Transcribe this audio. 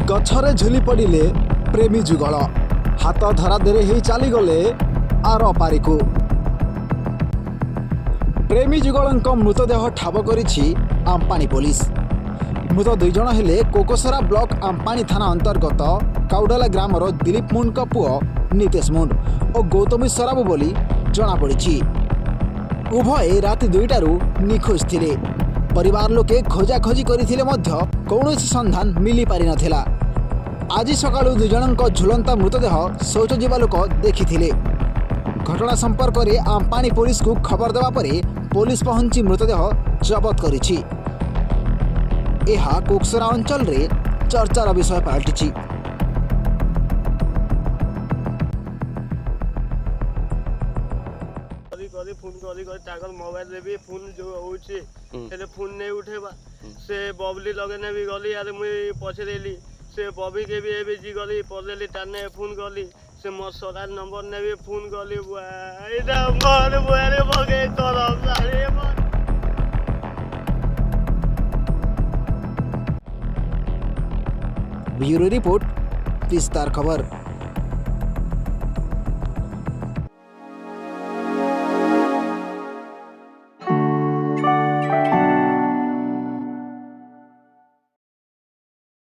गछरे झुली पड़िले प्रेमी जुगल हाथ धरा देरे ही चलीगले आर पारिकु प्रेमी जुगल मृतदेह ठाब करिछि आम्पानी पुलिस। मृत दुई जन हेले कोकोसरा ब्लॉक आम्पानी थाना अंतर्गत काउडला ग्रामर दिलीप मुंड पुओ नितेश मुंड और गौतमी सराबु बोली जना पड़ी। उभय राति 2टारू निखोज थिले। परिवार लोके खोजाखोजी करथिले मध्य कौनसी संधान मिली पारि नथिला। आज सकाळु दुई जनक झुलंता मृतदेह शौच जीवा लोक देखिथिले। घटना संपर्क में आम्पानी पुलिस को खबर देवा परे पुलिस पहुंची मृतदेह जबत करिछि। एहा कोकसरा अंचल रे चर्चार विषय पलटिछि। फोन कर मोबाइल रे भी फोन जो होउछि एले फोन नहीं उठेबा से बबली लगेने भी गली यार मुई पछरेली से बबी के भी एबी जी गली पलेली टाने फोन गली से मोर सरार नंबर ने भी फोन गली बुआ एदा मोर बुआरे बगे करम सारे ब्यूरो रिपोर्ट विस्तार खबर।